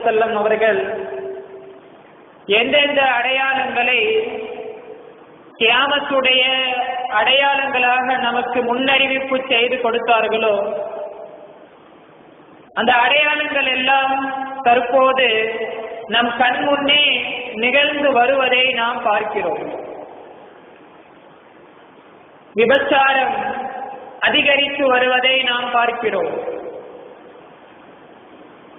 செல்லம் அவர்கள் எந்தெந்த அடையாளங்களை கியாமத்துடைய அடையாளங்களாக நமக்கு முன்னறிவிப்பு செய்து கொடுத்தார்களோ அந்த அடையாளங்கள் எல்லாம் தற்போது நம் கண் முன்னே நிகழ்ந்து வருவதை நாம் பார்க்கிறோம். விபச்சாரம் அதிகரித்து வருவதை நாம் பார்க்கிறோம்.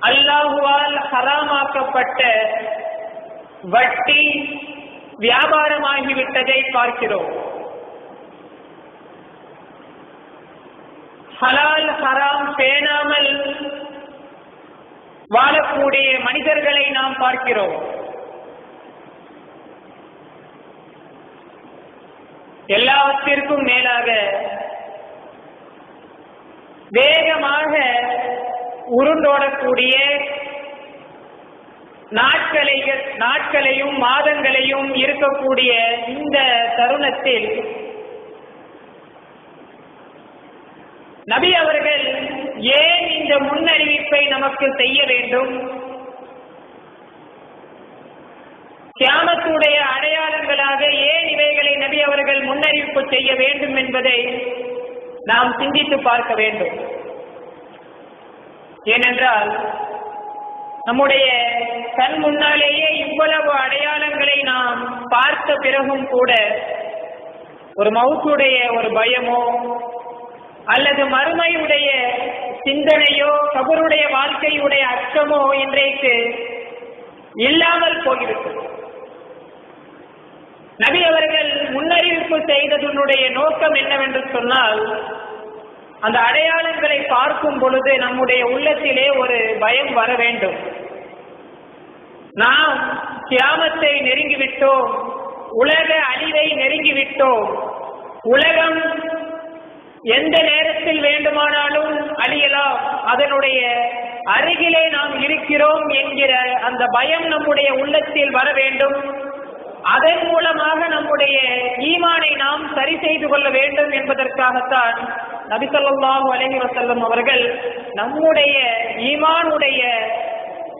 அல்லாஹுவால் ஹராமாக்கப்பட்ட வட்டி வியாபாரமாகிவிட்டதை பார்க்கிறோம். ஹலால் ஹராம் பேணாமல் வாழக்கூடிய மனிதர்களை நாம் பார்க்கிறோம். எல்லாவற்றிற்கும் மேலாக வேகமாக உருண்டோடக்கூடிய நாட்களையும் மாதங்களையும் இருக்கக்கூடிய இந்த தருணத்தில் நபி அவர்கள் ஏன் இந்த முன்னறிவிப்பை நமக்கு செய்ய வேண்டும்? கியாமத்துடைய அடையாளங்களாக ஏன் இவைகளை நபி அவர்கள் முன்னறிவிப்பு செய்ய வேண்டும் என்பதை நாம் சிந்தித்து பார்க்க வேண்டும். ஏனென்றால் நம்முடைய கண் முன்னாலேயே இவ்வளவு அடையாளங்களை நாம் பார்த்த பிறகும் கூட ஒரு மௌத்துடைய ஒரு பயமோ அல்லது மறுமையுடைய சிந்தனையோ கபருடைய வாழ்க்கையுடைய அச்சமோ இன்றைக்கு இல்லாமல் போகிறது. நபி அவர்கள் முன்னறிவிப்பு செய்ததனுடைய நோக்கம் என்னவென்று சொன்னால், அந்த அடையாளங்களை பார்க்கும் பொழுது நம்முடைய உள்ளத்திலே ஒரு பயம் வர வேண்டும். நாம் கியாமத்தை நெருங்கிவிட்டோம், உலக அழிவை நெருங்கிவிட்டோம், உலகம் எந்த நேரத்தில் வேண்டுமானாலும் அழியலாம், அதனுடைய அருகிலே நாம் இருக்கிறோம் என்கிற அந்த பயம் நம்முடைய உள்ளத்தில் வர வேண்டும். அதன் மூலமாக நம்முடைய ஈமானை நாம் சரி செய்து கொள்ள வேண்டும் என்பதற்காகத்தான் நபி ஸல்லல்லாஹு அலைஹி வஸல்லம் அவர்கள் நம்முடைய ஈமானுடைய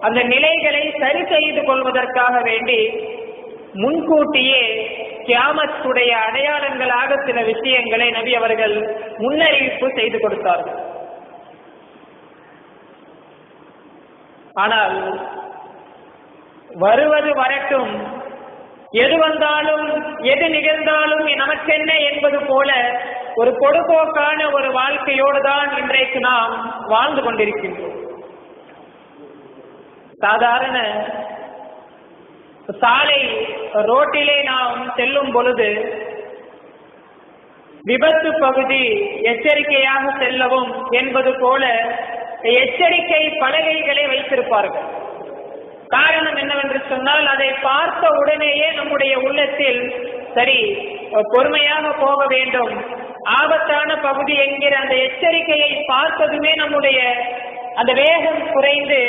அந்த நிலைகளை சரி செய்து கொள்வதற்காக வேண்டி முன்கூட்டியே கியாமத்துடைய அடையாளங்களாக சில விஷயங்களை நபி அவர்கள் முன்னறிவிப்பு செய்து கொடுத்தார்கள். ஆனால் வருவது வரட்டும், எது வந்தாலும் எது நிகழ்ந்தாலும் நமக்கென்ன என்பது போல ஒரு பொடுபோக்கான ஒரு வாழ்க்கையோடு தான் இன்றைக்கு நாம் வாழ்ந்து கொண்டிருக்கின்றோம். சாதாரண சாலை ரோட்டிலே நாம் செல்லும் பொழுது விபத்து பகுதி எச்சரிக்கையாக செல்லவும் என்பது போல எச்சரிக்கை பலகைகளை வைத்திருப்பார்கள். காரணம் என்னவென்று சொன்னால், அதை பார்த்த உடனேயே நம்முடைய உள்ளத்தில் சரி பொறுமையாக போக வேண்டும், ஆபத்தான பகுதி என்கிற அந்த எச்சரிக்கையை பார்த்ததுமே நம்முடைய அந்த வேகம் குறைந்து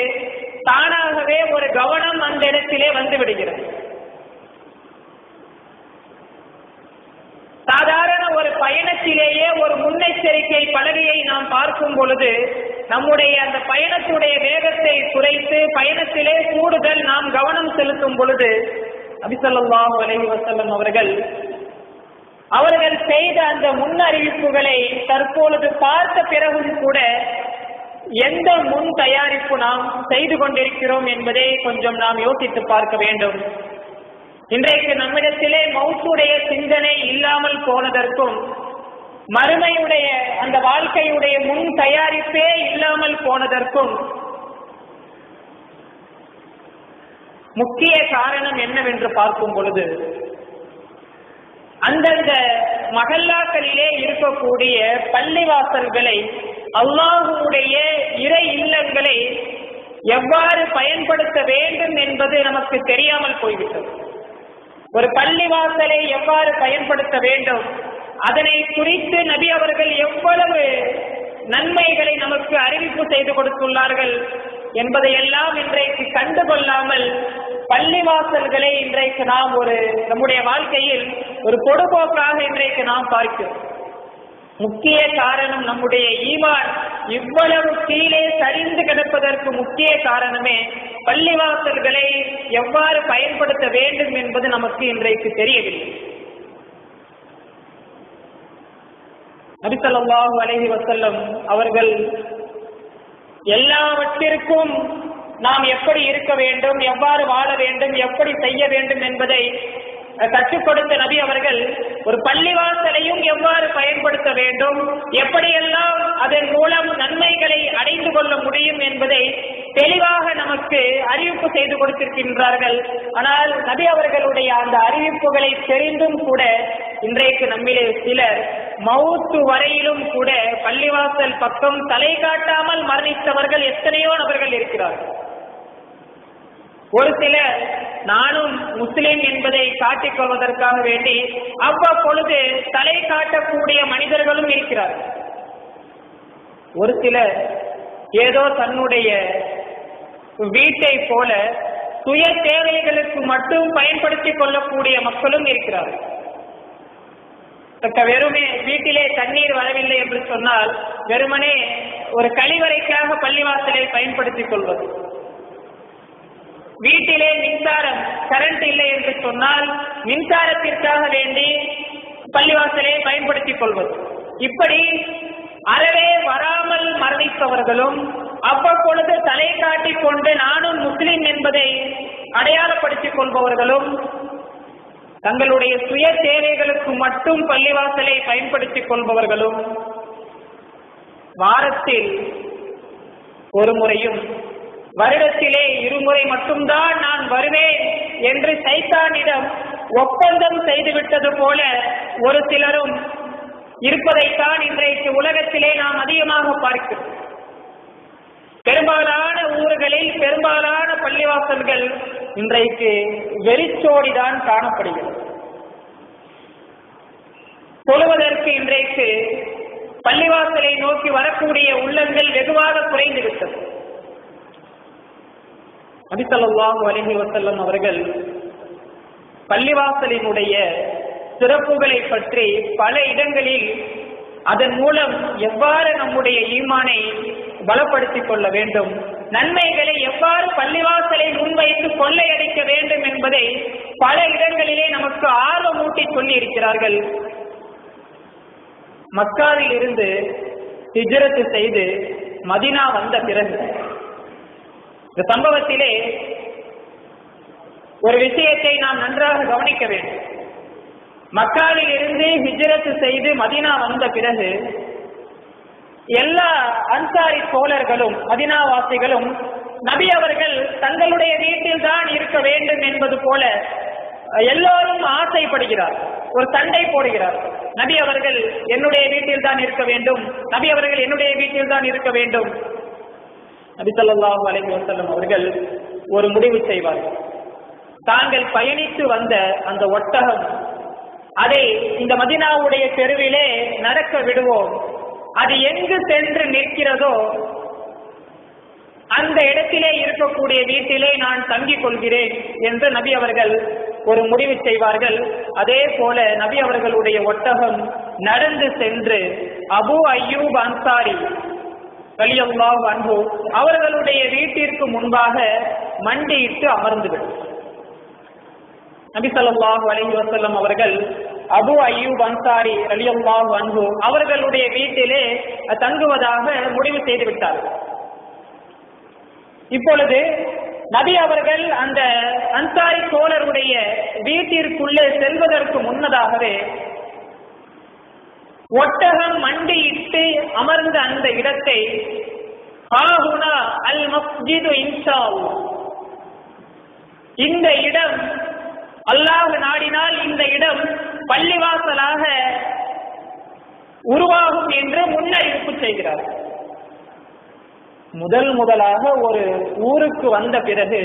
தானாகவே ஒரு கவனம் அந்த இடத்திலே வந்து விடுகிறது. சாதாரண ஒரு பயணத்திலேயே ஒரு முன்னெச்சரிக்கை பலகையை நாம் பார்க்கும் பொழுது நம்முடைய அந்த பயணத்துடைய வேகத்தை குறைத்து பயணத்திலே கூடுதல் நாம் கவனம் செலுத்தும் பொழுது நபி ஸல்லல்லாஹு அலைஹி வஸல்லம் அவர்கள் செய்த அந்த முன்னறிவிப்புகளை தற்பொழுது பார்த்த பிறகும் கூட எந்த முன் தயாரிப்பு நாம் செய்து கொண்டிருக்கிறோம் என்பதை கொஞ்சம் நாம் யோசித்து பார்க்க வேண்டும். இன்றைக்கு நம்மிடத்திலே மௌத்துடைய சிந்தனை இல்லாமல் போனதற்கும் மறுமையுடைய அந்த வாழ்க்கையுடைய முன் தயாரிப்பே இல்லாமல் போனதற்கும் முக்கிய காரணம் என்னவென்று பார்க்கும் பொழுது, அந்தந்த மஹல்லாக்களிலே இருக்கக்கூடிய பள்ளிவாசல்களை, அல்லாஹ்வுடைய இறை இல்லங்களை எவ்வாறு பயன்படுத்த வேண்டும் என்பது நமக்கு தெரியாமல் போய்விட்டது. ஒரு பள்ளிவாசலை எவ்வாறு பயன்படுத்த வேண்டும், அதனை குறித்து நபி அவர்கள் எவ்வளவு நன்மைகளை நமக்கு அறிவிப்பு செய்து கொடுத்துள்ளார்கள் என்பதையெல்லாம் இன்றைக்கு கண்டுகொள்ளாமல் பள்ளிவாசல்களை இன்றைக்கு நாம் நம்முடைய வாழ்க்கையில் ஒரு பொடுபோக்காக இன்றைக்கு நாம் பார்க்கிறோம். முக்கிய காரணம் நம்முடைய ஈமான் இவ்வளவு கீழே சரிந்து கிடப்பதற்கு முக்கிய காரணமே பள்ளிவாசல்களை எவ்வாறு பயன்படுத்த வேண்டும் என்பது நமக்கு இன்றைக்கு தெரியவில்லை. நபி ஸல்லல்லாஹு அலைஹி வஸல்லம் அவர்கள் எல்லாவற்றிற்கும் நாம் எப்படி இருக்க வேண்டும், எவ்வாறு வாழ வேண்டும், எப்படி செய்ய வேண்டும் என்பதை கற்றுக் கொடுத்த நபி அவர்கள் ஒரு பள்ளிவாசலையும் எவ்வாறு பயன்படுத்த வேண்டும், எப்படியெல்லாம் அதன் மூலம் நன்மைகளை அடைந்து கொள்ள முடியும் என்பதை தெளிவாக நமக்கு அறிவிப்பு செய்து கொடுத்திருக்கின்றார்கள். ஆனால் நபி அவர்களுடைய அந்த அறிவிப்புகளை தெரிந்தும் கூட இன்றைக்கு நம்மிலே சிலர் மவுத்து வரையிலும் கூட பள்ளிவாசல் பக்கம் தலை காட்டாமல் மரணித்தவர்கள் எத்தனையோ நபர்கள் இருக்கிறார்கள். ஒரு சிலர் நானும் முஸ்லிம் என்பதை காட்டிக் கொள்வதற்காக வேண்டி அவ்வப்பொழுது தலை காட்டக்கூடிய மனிதர்களும் இருக்கிறார்கள். ஒரு சிலர் ஏதோ தன்னுடைய வீட்டை போல சுய தேவைகளுக்கு மட்டும் பயன்படுத்திக் கொள்ளக்கூடிய மக்களும் இருக்கிறார்கள். வெறுமே வீட்டிலே தண்ணீர் வரவில்லை என்று சொன்னால் வெறுமனே ஒரு கழிவறைக்காக பள்ளிவாசலை பயன்படுத்திக் கொள்வது, வீட்டிலே மின்சாரம் கரண்ட் இல்லை என்று சொன்னால் மின்சாரத்திற்காக வேண்டி பள்ளிவாசலை பயன்படுத்திக் கொள்வது, இப்படி அறவே வராமல் மரணிப்பவர்களும் அவ்வப்பொழுது தலை காட்டிக் கொண்டு நானும் முஸ்லிம் என்பதை அடையாளப்படுத்திக் கொள்பவர்களும் தங்களுடைய சுய தேவைகளுக்கு மட்டும் பள்ளிவாசலை பயன்படுத்திக் கொள்பவர்களும் வாரத்தில் ஒரு முறையும் வருடத்திலே இருமுறை மட்டும்தான் நான் வருவேன் என்று சைத்தானிடம் ஒப்பந்தம் செய்துவிட்டது போல ஒரு சிலரும் இருப்பதைத்தான் இன்றைக்கு உலகத்திலே நாம் அதிகமாக பார்க்கிறோம். பெரும்பாலான ஊர்களில் பெரும்பாலான பள்ளிவாசல்கள் இன்றைக்கு வெறிச்சோடிதான் காணப்படுகிறது. தொழுவதற்கு இன்றைக்கு பள்ளிவாசலை நோக்கி வரக்கூடிய உள்ளங்கள் வெகுவாக குறைந்துவிட்டது. நபி ஸல்லல்லாஹு அலைஹி வஸல்லம் அவர்கள் பள்ளிவாசலினுடைய சிறப்புகளை பற்றி பல இடங்களில் அதன் மூலம் எவ்வாறு நம்முடைய ஈமானை பலப்படுத்திக் கொள்ள வேண்டும், நன்மைகளை எவ்வாறு பள்ளிவாசலை முன்வைத்து கொள்ளையடிக்க வேண்டும் என்பதை பல இடங்களிலே நமக்கு ஆர்வமூட்டி சொல்லி இருக்கிறார்கள். மக்காவில் இருந்து ஹிஜ்ரத் செய்து மதீனா வந்த பிறகு இந்த சம்பவத்திலே ஒரு விஷயத்தை நாம் நன்றாக கவனிக்க வேண்டும். மக்காவில் இருந்து ஹிஜ்ரத் செய்து மதீனா வந்த பிறகு எல்லா அன்சாரி தோழர்களும் மதீனாவாசிகளும் நபி அவர்கள் தங்களுடைய வீட்டில் தான் இருக்க வேண்டும் என்பது போல எல்லோரும் ஆசைப்படுகிறார், ஒரு சண்டை போடுகிறார். நபி அவர்கள் என்னுடைய வீட்டில் தான் இருக்க வேண்டும், நபி அவர்கள் என்னுடைய வீட்டில் தான் இருக்க வேண்டும். நபி ஸல்லல்லாஹு அலைஹி வஸல்லம் அவர்கள் ஒரு முடிவு செய்வார்கள். தாங்கள் பயணித்து வந்த அந்த ஒட்டகம் அதை இந்த மதீனாவுடைய தெருவிலே நடக்க விடுவோம், அது எங்கு சென்று நிற்கிறதோ அந்த இடத்திலே இருக்கக்கூடிய வீட்டிலே நான் தங்கிக் கொள்கிறேன் என்று நபி அவர்கள் ஒரு முடிவு செய்வார்கள். அதே போல நபி அவர்களுடைய ஒட்டகம் நடந்து சென்று அபு அய்யூப் அன்சாரி ரலியல்லாஹு அன்ஹு அவர்களுடைய வீட்டிற்கு முன்பாக மண்டியிட்டு அமர்ந்துவிடும். நபி ஸல்லல்லாஹு அலைஹி வஸல்லம் அவர்கள் அபு அய்யூப் அன்சாரி ரலியல்லாஹு அன்ஹு அவர்களுடைய வீட்டிலே தங்குவதாக முடிவு செய்து விட்டார்கள். இப்பொழுது நபி அவர்கள் அந்த அன்சாரி தோழருடைய வீட்டிற்குள்ளே செல்வதற்கு முன்னதாகவே ஒட்டகம் மண்டியிட்டு அமர்ந்த அந்த இடத்தை ஹாஹுனா அல் மஸ்ஜிது இன்ஷா அல்லாஹ், இந்த இடம் அல்லாஹ் நாடினால் இந்த இடம் பள்ளிவாசலாக உருவாகும் என்று முன்னறிவிப்பு செய்கிறார். முதலாக ஒரு ஊருக்கு வந்த பிறகு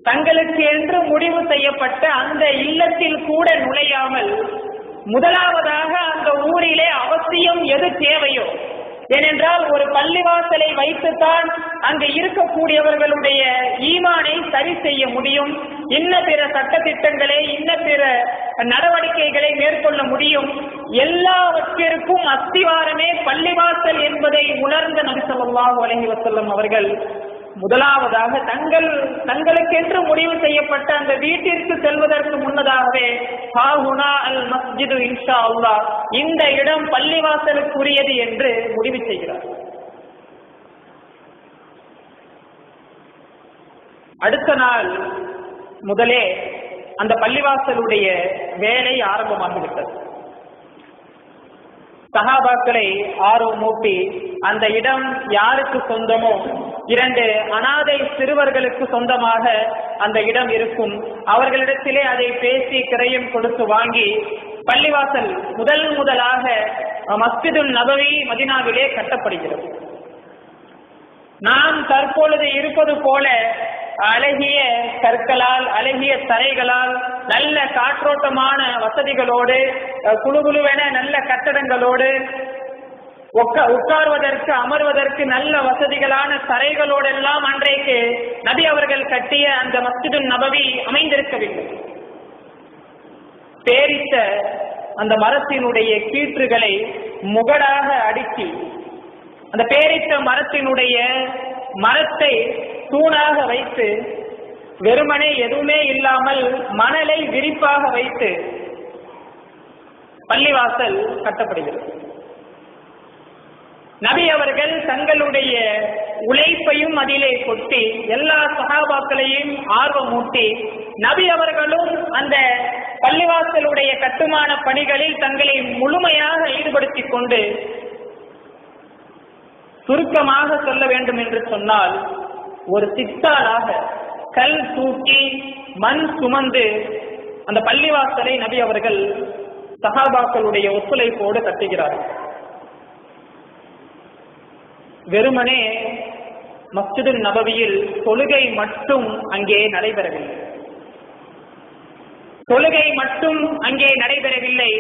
தங்களுக்கு என்று முடிவு செய்யப்பட்ட அந்த இல்லத்தில் கூட நுழையாமல் முதலாவதாக அந்த ஊரிலே அவசியம் எது தேவையோ, ஏனென்றால் ஒரு பள்ளிவாசலை வைத்துத்தான் அங்கு இருக்கக்கூடியவர்களுடைய ஈமானை சரி செய்ய முடியும், இன்ன பிற சட்டத்திட்டங்களை இன்ன பிற நடவடிக்கைகளை மேற்கொள்ள முடியும். எல்லாவற்றிற்கும் அஸ்திவாரமே பள்ளிவாசல் என்பதை உணர்ந்த நபி ஸல்லல்லாஹு அலைஹி வஸல்லம் அவர்கள் முதலாவதாக தங்களுக்கென்று முடிவு செய்யப்பட்ட அந்த வீட்டிற்கு செல்வதற்கு முன்னதாகவே ஹாஹுனா அல் மஸ்ஜிது இன்ஷா அல்லாஹ், இந்த இடம் பள்ளிவாசலுக்குரியது என்று முடிவு செய்கிறார். அடுத்த நாள் முதலே அந்த பள்ளிவாசலுடைய வேலை ஆரம்பமாகிவிட்டது. சஹாபாக்களை ஆர்வமூட்டி அந்த இடம் யாருக்கு சொந்தமோ, 2 அனாதை சிறுவர்களுக்கு சொந்தமாக அந்த இடம் இருக்கும், அவர்களிடத்திலே அதை பேசி கிரயம் கொடுத்து வாங்கி பள்ளிவாசல் முதலாக மஸ்ஜிதுல் நபவி மதீனாவிலே கட்டப்படுகிறது. நாம் தற்பொழுது இருப்பது போல அழகிய கற்களால், அழகிய தரைகளால், நல்ல காற்றோட்டமான வசதிகளோடு, குழுகுழுவென நல்ல கட்டடங்களோடு, உட்கார்வதற்கு அமர்வதற்கு நல்ல வசதிகளான தரைகளோடெல்லாம் அன்றைக்கு நபி அவர்கள் கட்டிய அந்த மஸ்ஜிதுல் நபவி அமைந்திருக்கவில்லை. பேரித்த அந்த மரத்தினுடைய கீற்றுகளை முகடாக அடுக்கி, அந்த பேரித்த மரத்தினுடைய மரத்தை தூணாக வைத்து, வெறுமனே எதுவுமே இல்லாமல் மணலை விரிப்பாக வைத்து பள்ளிவாசல் கட்டப்படுகிறது. நபி அவர்கள் தங்களுடைய உழைப்பையும் அதிலே கொட்டி எல்லா சஹாபாக்களையும் ஆர்வமூட்டி, நபி அவர்களும் அந்த பள்ளிவாசலுடைய கட்டுமான பணிகளில் தங்களை முழுமையாக ஈடுபடுத்திக் கொண்டு, சுருக்கமாக சொல்ல வேண்டும் என்று சொன்னால், ஒரு சித்தாளாக கல் தூக்கி மண் சுமந்து அந்த பள்ளிவாசலை நபி அவர்கள் சஹாபாக்களுடைய ஒத்துழைப்போடு கட்டுகிறார்கள். வெறுமனே மஸ்ஜிதுல் நபவியில் தொழுகை மட்டும் அங்கே நடைபெறவில்லை. தொழுகை மட்டும் அங்கே நடைபெறவில்லை,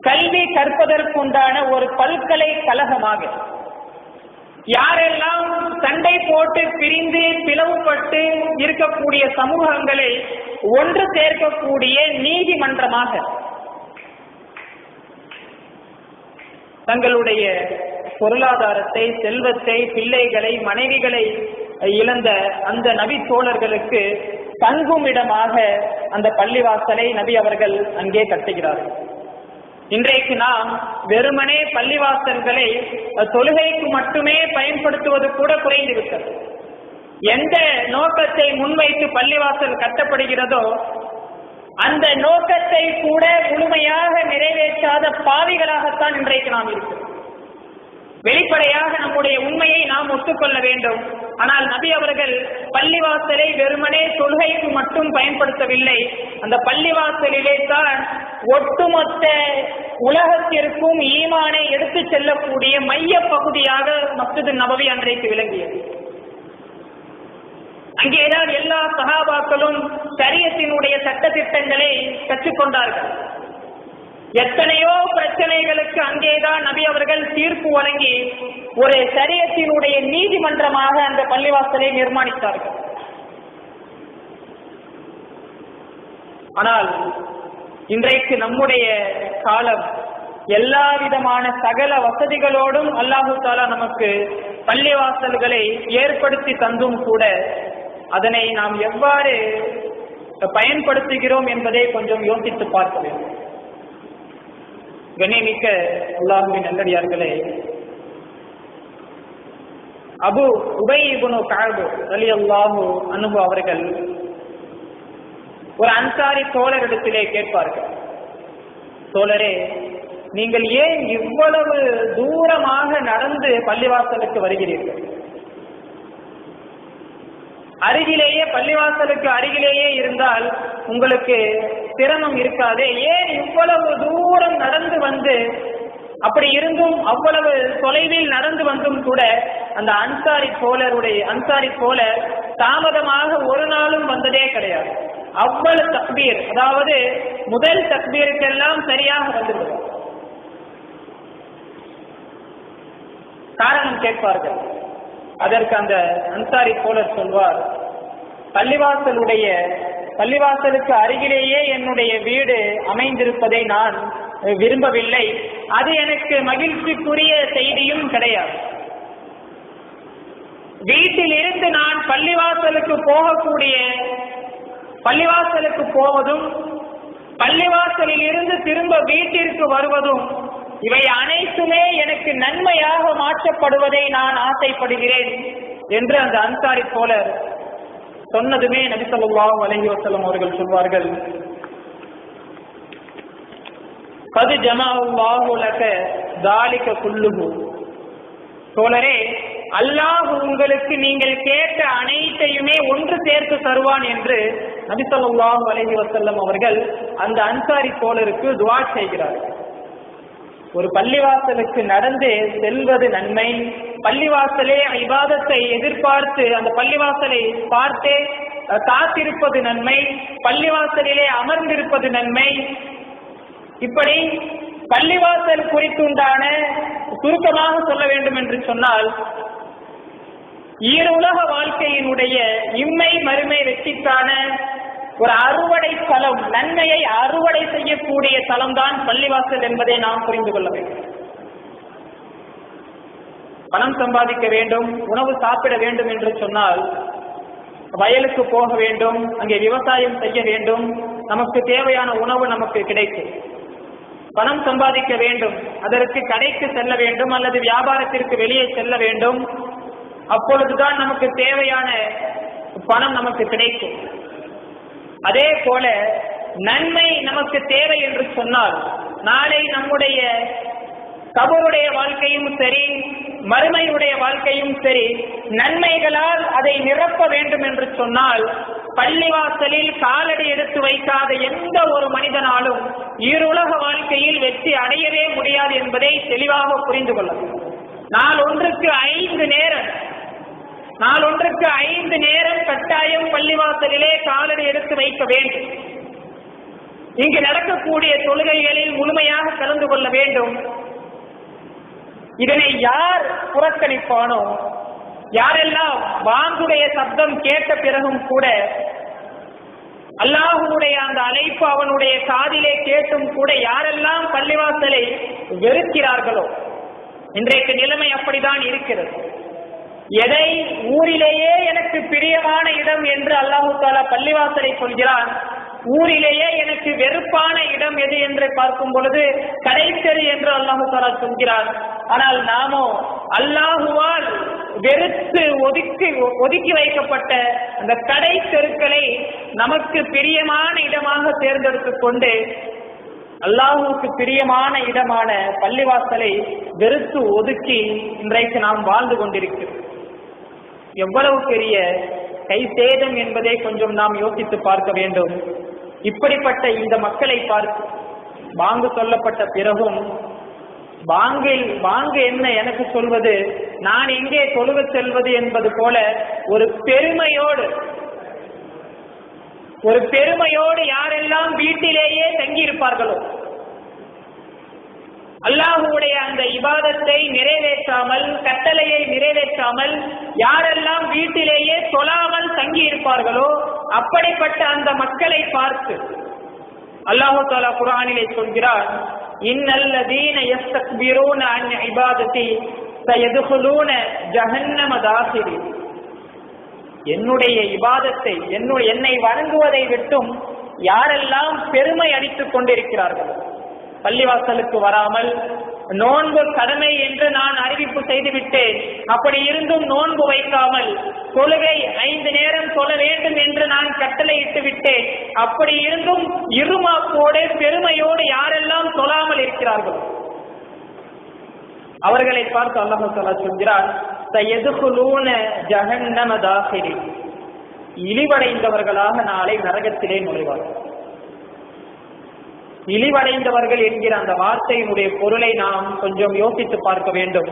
கல்வி கற்பதற்குண்டான ஒரு பல்கலைக்கழகமாக யாரெல்லாம் சண்டை போட்டு பிரிந்து பிளவுபட்டு இருக்கக்கூடிய சமூகங்களை ஒன்று சேர்க்கக்கூடிய நீதிமன்றமாக, தங்களுடைய பொருளாதாரத்தை, செல்வத்தை, பிள்ளைகளை, மனைவிகளை இழந்த அந்த நபி தோழர்களுக்கு தங்கும் இடமாக அந்த பள்ளிவாசலை நபி அவர்கள் அங்கே கட்டுகிறார்கள். இன்றைக்கு நாம் வெறுமனே பள்ளிவாசல்களை தொழுகைக்கு மட்டுமே பயன்படுத்துவது கூட குறைந்துவிட்டது. எந்த நோக்கத்தை முன்வைத்து பள்ளிவாசல் கட்டப்படுகிறதோ அந்த நோக்கத்தை கூட முழுமையாக நிறைவேற்றாத பாவிகளாகத்தான் இன்றைக்கு நாம் இருக்கிறோம். வெளிப்படையாக நம்முடைய உண்மையை நாம் ஒத்துக்கொள்ள வேண்டும். ஆனால் நபி அவர்கள் பள்ளிவாசலை வெறுமனே தொழுகைக்கு மட்டும் பயன்படுத்தவில்லை. அந்த பள்ளிவாசலிலே தான் ஒட்டுமொத்த உலகத்திற்கும் ஈமானை எடுத்து செல்லக்கூடிய மைய பகுதியாக மஸ்ஜிதுல் நபவி அன்றைக்கு விளங்கியது. அங்கேதான் எல்லா சஹாபாக்களும் ஷரியத்தினுடைய சட்ட திட்டங்களை கற்றுக்கொண்டார்கள். எத்தனையோ பிரச்சனைகளுக்கு அங்கேதான் நபி அவர்கள் தீர்ப்பு வழங்கி ஒரு ஷரியத்தினுடைய நீதிமன்றமாக அந்த பள்ளிவாசலை நிர்மாணித்தார்கள். ஆனால் இன்றைக்கு நம்முடைய காலம் எல்லா விதமான சகல வசதிகளோடும் அல்லாஹு தாலா நமக்கு பள்ளிவாசல்களை ஏற்படுத்தி தந்தும் கூட அதனை நாம் எவ்வாறு பயன்படுத்துகிறோம் என்பதை கொஞ்சம் யோசித்து பார்க்க வேண்டும். கண்ணியமிக்க அல்லாஹ்வின் நல்லடியார்களே, அபு உபை இப்னு கஅப் ரலியல்லாஹு அன்ஹு அவர்கள் ஒரு அன்சாரி தோழரிடத்திலே கேட்பார்கள், தோழரே, நீங்கள் ஏன் இவ்வளவு தூரமாக நடந்து பள்ளிவாசலுக்கு வருகிறீர்கள்? அருகிலேயே, பள்ளிவாசலுக்கு அருகிலேயே இருந்தால் உங்களுக்கு சிரமம் இருக்காதே, ஏன் இவ்வளவு தூரம் நடந்து வந்து, அப்படி இருந்தும் அவ்வளவு தொலைவில் நடந்து வந்தும் கூட அந்த அன்சாரி தோழர் தாமதமாக ஒரு நாளும் வந்ததே கிடையாது. அவ்வளவு தக்பீர், அதாவது முதல் தக்பீருக்கெல்லாம் சரியாக வந்துவிடுவார். காரணம் கேட்பார்கள். அதற்கு அந்த அன்சாரி தோழர் சொல்வார், பள்ளிவாசலுக்கு அருகிலேயே என்னுடைய வீடு அமைந்திருப்பதை நான் விரும்பவில்லை, அது எனக்கு மகிழ்ச்சிக்குரிய செய்தியும் கிடையாது. வீட்டில் இருந்து நான் பள்ளிவாசலுக்கு போவதும் பள்ளிவாசலில் இருந்து திரும்ப வீட்டிற்கு வருவதும் இவை அனைத்துமே எனக்கு நன்மையாக மாற்றப்படுவதை நான் ஆசைப்படுகிறேன் என்று அந்த அன்சாரி தோழர் சொன்னதுமே நபி ஸல்லல்லாஹு அலைஹி வஸல்லம் அவர்கள் சொல்வார்கள், கது ஜமஅல்லாஹு லக ذلك குல்லுஹு. தோழரே, அல்லாஹ் உங்களுக்கு நீங்கள் கேட்ட அனைத்தையுமே ஒன்று சேர்த்து தருவான் என்று நபி ஸல்லல்லாஹு அலைஹி வஸல்லம் அவர்கள் அந்த அன்சாரி தோழருக்கு துஆ செய்கிறார்கள். ஒரு பள்ளிவாசலுக்கு நடந்து செல்வது நன்மை, பள்ளிவாசலே இபாதத்தை எதிர்பார்த்து அந்த பள்ளிவாசலை பார்த்தே காத்திருப்பது நன்மை, பள்ளிவாசலிலே அமர்ந்திருப்பது நன்மை. இப்படி பள்ளிவாசல் குறித்துண்டான சுருக்கமாக சொல்ல வேண்டும் என்று சொன்னால், ஈருலக வாழ்க்கையினுடைய இம்மை மறுமை வெற்றிக்கான ஒரு அறுவடை தலம், நன்மையை அறுவடை செய்யக்கூடிய தலம்தான் பள்ளிவாசல் என்பதை நாம் புரிந்து கொள்ள வேண்டும். பணம் சம்பாதிக்க வேண்டும், உணவு சாப்பிட வேண்டும் என்று சொன்னால் வயலுக்கு போக வேண்டும், அங்கே விவசாயம் செய்ய வேண்டும், நமக்கு தேவையான உணவு நமக்கு கிடைக்கும். பணம் சம்பாதிக்க வேண்டும், அதற்கு கடைக்கு செல்ல வேண்டும் அல்லது வியாபாரத்திற்கு வெளியே செல்ல வேண்டும். அப்பொழுதுதான் நமக்கு தேவையான பணம் நமக்கு கிடைக்கும். அதே போல நன்மை நமக்கு தேவை என்று சொன்னால், நாளை நம்முடைய கபருடைய வாழ்க்கையும் சரி, மறுமையுடைய வாழ்க்கையும் சரி, நன்மைகளால் அதை நிரப்ப வேண்டும் என்று சொன்னால், பள்ளிவாசலில் காலடி எடுத்து வைக்காத எந்த ஒரு மனிதனாலும் ஈருலக வாழ்க்கையில் வெற்றி அடையவே முடியாது என்பதை தெளிவாக புரிந்து கொள்ள வேண்டும். நாள் ஒன்றுக்கு 5 நேரம் கட்டாயம் பள்ளிவாசலிலே காலடி எடுத்து வைக்க வேண்டும். இங்கு நடக்கக்கூடிய தொழுகைகளில் முழுமையாக கலந்து கொள்ள வேண்டும். இதனை யார் புறக்கணிப்பானோ, யாரெல்லாம் வாங்குடைய சப்தம் கேட்ட பிறகும் கூட அல்லாஹ்வுடைய அந்த அழைப்பு அவனுடைய காதிலே கேட்டும் கூட யாரெல்லாம் பள்ளிவாசலை வெறுக்கிறார்களோ, இன்றைக்கு நிலைமை அப்படிதான் இருக்கிறது. எதை ஊரிலேயே எனக்கு பிரியமான இடம் என்று அல்லாஹு தஆலா பள்ளிவாசலை சொல்கிறான், ஊரிலேயே எனக்கு வெறுப்பான இடம் எது என்று பார்க்கும் பொழுது கடைத்தெரு என்று அல்லாஹு தஆலா சொல்கிறான். ஆனால் நாமோ அல்லாஹுவால் வெறுத்து ஒதுக்கி வைக்கப்பட்ட அந்த கடை தெருக்களை நமக்கு பிரியமான இடமாக தேர்ந்தெடுத்துக் கொண்டு அல்லாஹுவுக்கு பிரியமான இடமான பள்ளிவாசலை வெறுத்து ஒதுக்கி இன்றைக்கு நாம் வாழ்ந்து கொண்டிருக்கிறோம். எவ்வளவு பெரிய கை சேதம் என்பதை கொஞ்சம் நாம் யோசித்து பார்க்க வேண்டும். இப்படிப்பட்ட இந்த மக்களை பார்த்து பாங்கு சொல்லப்பட்ட பிறகும் பாங்கு என்ன எனக்கு சொல்வது, நான் எங்கே தொழுக செல்வது என்பது போல ஒரு பெருமையோடு யாரெல்லாம் வீட்டிலேயே தங்கி இருப்பார்களோ, அல்லாஹ்வுடைய அந்த இபாதத்தை நிறைவேற்றாமல், கட்டளையை நிறைவேற்றாமல் யாரெல்லாம் வீட்டிலேயே தொழாமல் தங்கி இருப்பார்களோ, அப்படிப்பட்ட அந்த மக்களை பார்த்து அல்லாஹ் தஆலா குர்ஆனிலே சொல்கிறார், இன்னல்லதீன யஸ்தக்பிரூன அன் இபாததி சயதுகுலூன ஜஹன்னம தாஹிரீன். என்னுடைய இபாதத்தை, என்னை வணங்குவதை விட்டும் யாரெல்லாம் பெருமை அடித்துக் கொண்டிருக்கிறார்கள், பள்ளிவாசலுக்கு வராமல் நோன்பு கடமை என்று நான் அறிவிப்பு செய்துவிட்டேன், அப்படி இருந்தும் நோன்பு வைக்காமல் தொழுகை 5 நேரம் தொழ வேண்டும் என்று நான் கட்டளையிட்டு விட்டேன், அப்படி இருந்தும் இருமாப்போடு பெருமையோடு யாரெல்லாம் தொழாமல் இருக்கிறார்கள் அவர்களை பார்த்து அல்லாஹ் தஆலா சொல்கிறார், சயதுகுலூன ஜஹன்னம தாஹிரீன். இழிவடைந்தவர்களாக நாளை நரகத்திலே நுழைவார்கள். இழிவடைந்தவர்கள் என்கிற அந்த வார்த்தையினுடைய பொருளை நாம் கொஞ்சம் யோசித்து பார்க்க வேண்டும்.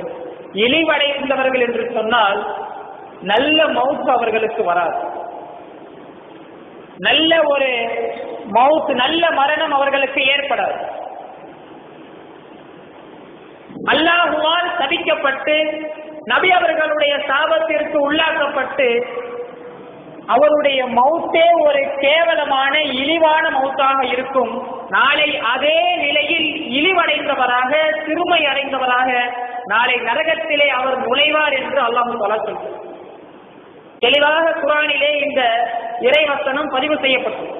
இழிவடைந்தவர்கள் என்று சொன்னால் நல்ல மவுத் அவர்களுக்கு வராது, நல்ல ஒரு மவுத், நல்ல மரணம் அவர்களுக்கு ஏற்படாது. அல்லாஹுவால் சபிக்கப்பட்டு நபி அவர்களுடைய சாபத்திற்கு உள்ளாக்கப்பட்டு அவருடைய மௌத்தே ஒரு கேவலமான இழிவான மௌத்தாக இருக்கும். நாளை அதே நிலையில் இழிவடைந்தவராக, சிறுமை அடைந்தவராக நாளை நரகத்திலே அவர் நுழைவார் என்று அல்லாஹ் தஆலா சொல்கிறார். தெளிவாக குர்ஆனிலே இந்த இறைவசனம் பதிவு செய்யப்பட்டது.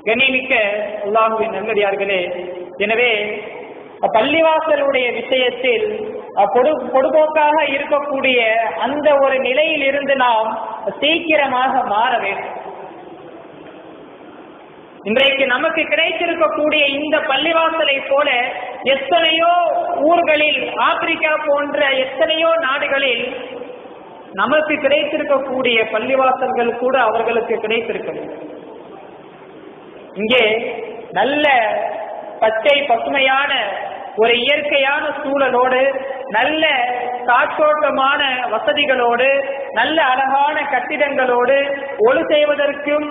கண்ணியமிக்க அல்லாஹ்வின் நல்லடியார்களே, எனவே பள்ளிவாசலுடைய விஷயத்தில் பொடுபோக்காக இருக்கக்கூடிய அந்த ஒரு நிலையில் இருந்து நாம் சீக்கிரமாக மாற வேண்டும். இன்றைக்கு நமக்கு கிடைத்திருக்கக்கூடிய இந்த பள்ளிவாசலை போல எத்தனையோ ஊர்களில், ஆப்பிரிக்கா போன்ற எத்தனையோ நாடுகளில் நமக்கு கிடைத்திருக்கக்கூடிய பள்ளிவாசல்கள் கூட அவர்களுக்கு கிடைத்திருக்கிறது. இங்கே நல்ல பச்சை பசுமையான ஒரு இயற்கையான சூழலோடு, நல்ல காற்றோட்டமான வசதிகளோடு, நல்ல அழகான கட்டிடங்களோடு, ஒளி செய்வதற்கும்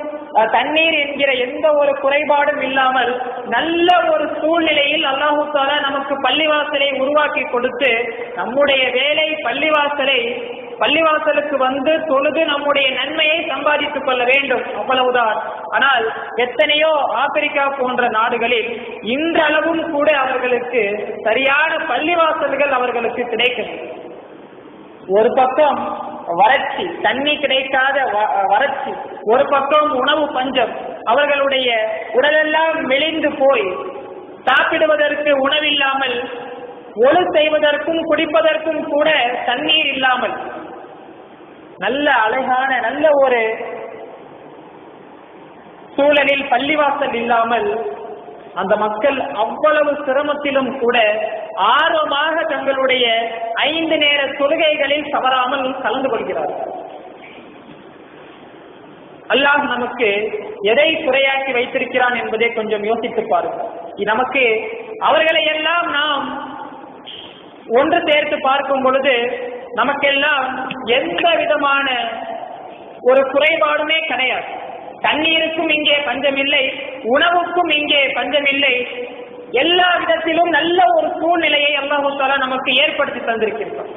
தண்ணீர் என்கிற எந்த ஒரு குறைபாடும் இல்லாமல் நல்ல ஒரு சூழ்நிலையில் அல்லாஹு தஆலா நமக்கு பள்ளிவாசலை உருவாக்கி கொடுத்து, நம்முடைய வேலை பள்ளிவாசலுக்கு வந்து தொழுது நம்முடைய நன்மையை சம்பாதித்துக் கொள்ள வேண்டும், அவ்வளவுதான். ஆனால் எத்தனையோ ஆப்பிரிக்கா போன்ற நாடுகளில் இன்றளவும் கூட அவர்களுக்கு சரியான பள்ளிவாசல்கள் அவர்களுக்கு கிடைக்கிறது. ஒரு பக்கம் வறட்சி, தண்ணி கிடைக்காத வறட்சி, ஒரு பக்கம் உணவு பஞ்சம், அவர்களுடைய உடலெல்லாம் மெலிந்து போய் சாப்பிடுவதற்கு உணவில்லாமல், ஒழு செய்வதற்கும் குடிப்பதற்கும் கூட தண்ணீர் இல்லாமல், நல்ல அழகான நல்ல ஒரு சூழலில் பள்ளிவாசல் இல்லாமல் அந்த மக்கள் அவ்வளவு சிரமத்திலும் கூட ஆர்வமாக தங்களுடைய 5 நேர தொழுகைகளில் தவறாமல் கலந்து கொள்கிறார்கள். அல்லாஹ் நமக்கு எதை குறையாக்கி வைத்திருக்கிறான் என்பதை கொஞ்சம் யோசித்து பாருங்கள். நமக்கு அவர்களை எல்லாம் நாம் ஒன்று சேர்த்து பார்க்கும் பொழுது நமக்கெல்லாம் எந்த விதமான ஒரு குறைபாடுமே கிடையாது. தண்ணீருக்கும் இங்கே பஞ்சமில்லை, உணவுக்கும் இங்கே பஞ்சமில்லை. எல்லா விதத்திலும் நல்ல ஒரு சூழ்நிலையை அல்லாஹ் தஆலா நமக்கு ஏற்படுத்தி தந்திருக்கிறார்.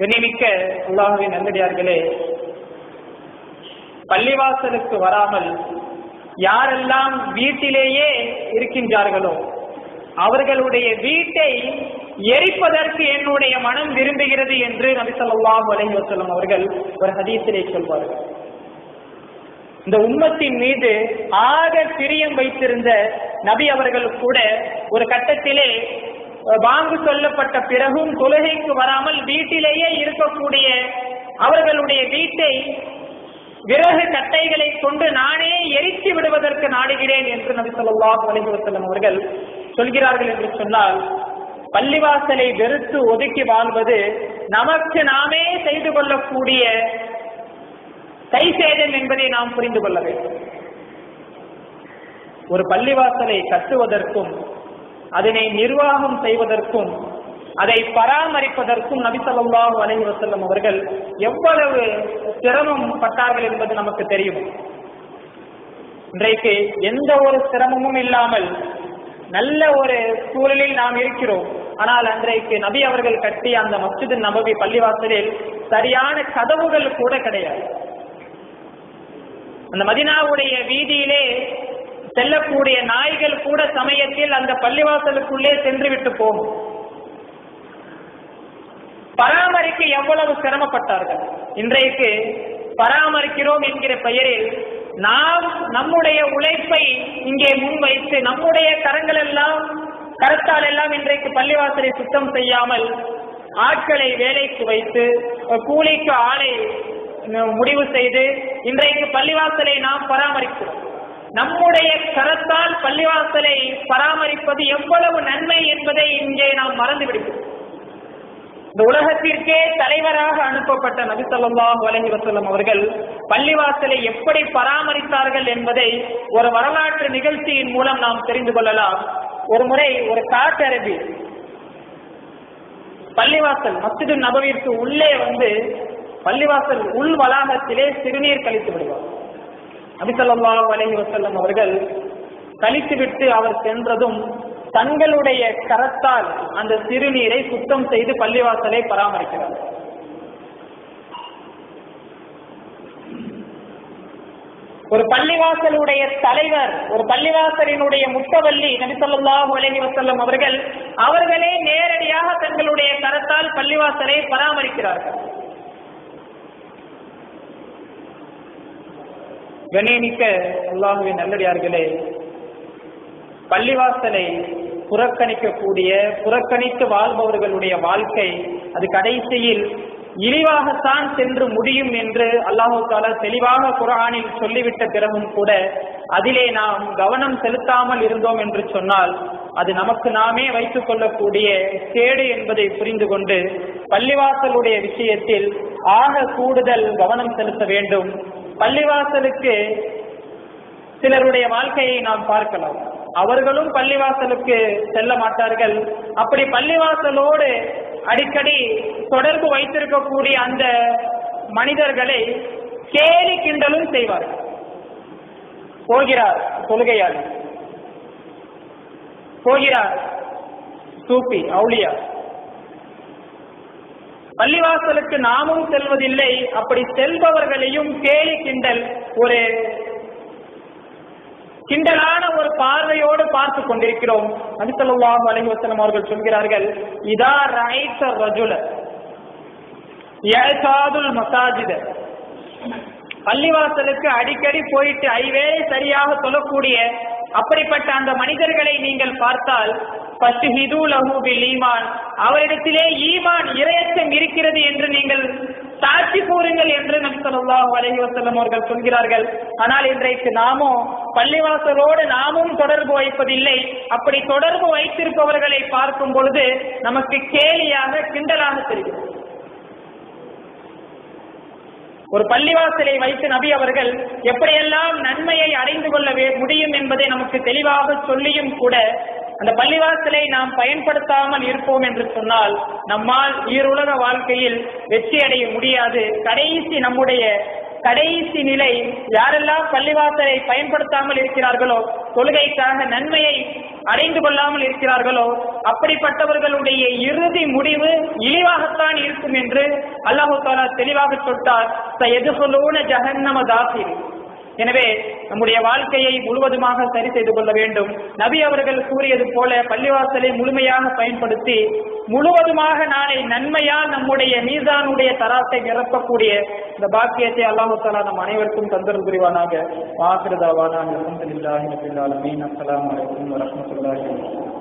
கண்ணியமிக்க அல்லாஹ்வின் நல்லடியார்களே, பள்ளிவாசலுக்கு வராமல் யாரெல்லாம் வீட்டிலேயே இருக்கின்றார்களோ அவர்களுடைய வீட்டை எரிப்பதற்கு என்னுடைய மனம் விரும்புகிறது என்று நபி ஸல்லல்லாஹு அலைஹி வஸல்லம் அவர்கள் ஒரு ஹதீஸிலே சொல்வார்கள். இந்த உம்மத்தின் மீது ஆக பிரியம் வைத்திருந்த நபி அவர்கள் கூட ஒரு கட்டத்திலே பாங்கு சொல்லப்பட்ட பிறகும் தொழுகைக்கு வராமல் வீட்டிலேயே இருக்கக்கூடிய அவர்களுடைய வீட்டை விறகு கட்டைகளை கொண்டு நானே எரித்து விடுவதற்கு நாடுகிறேன் என்று நபி ஸல்லல்லாஹு அலைஹி வஸல்லம் அவர்கள் சொல்கிறார்கள் என்று சொன்னால், பள்ளிவாசலை வெறுத்து ஒதுக்கி வாழ்வது நமக்கு நாமே செய்து கொள்ளக்கூடிய கைசேதம் என்பதை நாம் புரிந்து கொள்ள வேண்டும். ஒரு பள்ளிவாசலை கட்டுவதற்கும் அதனை நிர்வாகம் செய்வதற்கும் அதை பராமரிப்பதற்கும் நபி ஸல்லல்லாஹு அலைஹி வஸல்லம் அவர்கள் எவ்வளவு சிரமம் பட்டார்கள் என்பது நமக்கு தெரியும். இன்றைக்கு எந்த ஒரு சிரமமும் இல்லாமல் நல்ல ஒரு சூழலில் நாம் இருக்கிறோம். ஆனால் அன்றைக்கு நபி அவர்கள் கட்டிய அந்த மஸ்ஜித் நபவி பள்ளிவாசலில் சரியான கதவுகள் கூட கிடையாது. அந்த மதீனாவுடைய வீதியிலே செல்லக்கூடிய நாய்கள் கூட சமயத்தில் அந்த பள்ளிவாசலுக்குள்ளே சென்று விட்டு போகும். பராமரிக்க எவ்வளவு சிரமப்பட்டார்கள். இன்றைக்கு பராமரிக்கிறோம் என்கிற பெயரில் நாம் நம்முடைய உழைப்பை இங்கே முன்வைத்து நம்முடைய கரத்தால் எல்லாம் இன்றைக்கு பள்ளிவாசலை சுத்தம் செய்யாமல் ஆட்களை வேலைக்கு வைத்து கூலிக்கு ஆளை முடிவு செய்து இன்றைக்கு பள்ளிவாசலை நாம் பராமரிக்கிறோம். நம்முடைய கரத்தால் பள்ளிவாசலை பராமரிப்பது எவ்வளவு நன்மை என்பதை இங்கே நாம் மறந்து விடுகிறோம். இந்த உலகத்திற்கே தலைவராக அனுப்பப்பட்ட நபி ஸல்லல்லாஹு அலைஹி வஸல்லம் அவர்கள் பள்ளிவாசலை எப்படி பராமரித்தார்கள் என்பதை ஒரு வரலாற்று நிகழ்ச்சியின் மூலம் நாம் தெரிந்து கொள்ளலாம். ஒரு முறை ஒரு காட்டரபி பள்ளிவாசல் மஸ்ஜிது நபவிற்கு உள்ளே வந்து பள்ளிவாசல் உள் வளாகத்திலே சிறுநீர் கழித்து விடுவார். நபி ஸல்லல்லாஹு அலைஹி வஸல்லம் அவர்கள் கழித்துவிட்டு அவர் சென்றதும் தங்களுடைய கரத்தால் அந்த சிறுநீரை சுத்தம் செய்து பள்ளிவாசலை பராமரிக்கிறார். ஒரு பள்ளிவாசலுடைய தலைவர், ஒரு பள்ளிவாசலினுடைய முத்தவல்லி நபி ஸல்லல்லாஹு அலைஹி வஸல்லம் அவர்களே நேரடியாக தங்களுடைய கரத்தால் கைகளால் பள்ளிவாசலை பராமரிக்கிறார்கள். கண்ணியமிக்க அல்லாஹ்வின் நல்லடியார்களே, பள்ளிவாசலை புறக்கணித்து வாழ்பவர்களுடைய வாழ்க்கை அது கடைசியில் இழிவாகத்தான் சென்று முடியும் என்று அல்லாஹ் தஆலா தெளிவாக குர்ஆனில் சொல்லிவிட்ட பிறகும் கூட அதிலே நாம் கவனம் செலுத்தாமல் இருந்தோம் என்று சொன்னால் அது நமக்கு நாமே வைத்துக் கொள்ளக்கூடிய கேடு என்பதை புரிந்து கொண்டு பள்ளிவாசலுடைய விஷயத்தில் ஆக கூடுதல் கவனம் செலுத்த வேண்டும். பள்ளிவாசலுக்கு சிலருடைய வாழ்க்கையை நாம் பார்க்கலாம். அவர்களும் பள்ளிவாசலுக்கு செல்ல மாட்டார்கள். அப்படி பள்ளிவாசலோடு அடிக்கடி தொடர்பு வைத்திருக்கக்கூடிய அந்த மனிதர்களை கேலி கிண்டலும் செய்வார்கள். போகிறார் தொழுகையாளி, போகிறார் சூஃபி அவுலியா. பள்ளிவாசலுக்கு நாமும் செல்வதில்லை. அப்படி செல்பவர்களையும் கேலி கிண்டல் ஒரு கிண்டலான ஒரு பார்வையோடு பார்த்து கொண்டிருக்கிறோம். நபி ஸல்லல்லாஹு அலைஹி வஸல்லம் அவர்கள் சொல்கிறார்கள், இதா ரஐத ரஜுல யஅதாதுல் மசாஜித, பள்ளிவாசலுக்கு அடிக்கடி போயிட்டு ஐவேளை சரியாக சொல்லக்கூடிய அப்படிப்பட்ட அந்த மனிதர்களை நீங்கள் பார்த்தால் ஃபஷ்ஹிது லஹு பில் ஈமான், அவரிடத்திலே ஈமான் இறையச்சம் இருக்கிறது என்று நீங்கள் சாட்சி கூறுங்கள் என்று நபி ஸல்லல்லாஹு அலைஹி வஸல்லம் அவர்கள் சொல்கிறார்கள். ஆனால் இன்றைக்கு நாமோ பள்ளிவாசலோடு நாமும் தொடர்பு வைப்பதில்லை. அப்படி தொடர்பு வைத்திருப்பவர்களை பார்க்கும் பொழுது நமக்கு கேலியாக கிண்டலாக தெரிகிறது. ஒரு பள்ளிவாசலை வைத்து நபி அவர்கள் எப்படியெல்லாம் நன்மையை அடைந்து கொள்ள முடியும் என்பதை நமக்கு தெளிவாக சொல்லியும் கூட அந்த பள்ளிவாசலை நாம் பயன்படுத்தாமல் இருப்போம் என்று சொன்னால் நம்மால் ஈருலக வாழ்க்கையில் வெற்றி அடைய முடியாது. நம்முடைய கடைசி நிலை யாரெல்லாம் பள்ளிவாசலை பயன்படுத்தாமல் இருக்கிறார்களோ, தொழுகைக்காக நன்மையை அடைந்து கொள்ளாமல் இருக்கிறார்களோ, அப்படிப்பட்டவர்களுடைய இறுதி முடிவு இழிவாகத்தான் இருக்கும் என்று அல்லாஹ் தஆலா தெளிவாக சொல்லிட்டார். சயதுகுலூன ஜஹன்னம தாகிரி. எனவே நம்முடைய வாழ்க்கையை முழுவதுமாக சரி செய்து கொள்ள வேண்டும். நபி அவர்கள் கூறியது போல பள்ளிவாசலை முழுமையாக பயன்படுத்தி முழுவதுமாக நாளை நன்மையால் நம்முடைய மீசானுடைய தராசை நிரப்பக்கூடிய இந்த பாக்கியத்தை அல்லாஹ் தஆலா நம் அனைவருக்கும் தந்தருள் புரிவானாக. வாஹிரு தஅவானா அல்ஹம்துலில்லாஹி ரப்பில் ஆலமீன். அஸ்ஸலாமு அலைக்கும் வரஹ்மத்துல்லாஹி வபரகாத்துஹு.